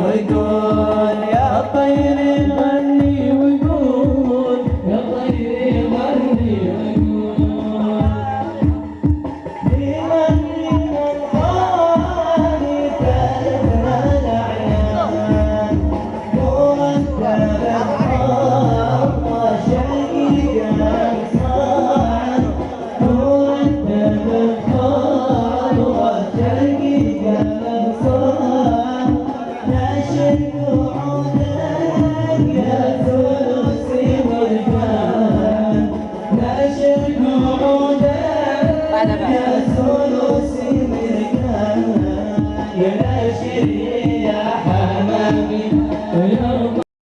وقول يا طير غني وقول يا طير غني وقول بغني الغالي تلفنا الأعيان مرتب الحظ شقيق الأغصان مرتب الحظ شقيق الأغصان ناشد قعودك يا ثلثي مرجان ناشد قعودك يا ثلثي مرجان يا ناشد يا حمامي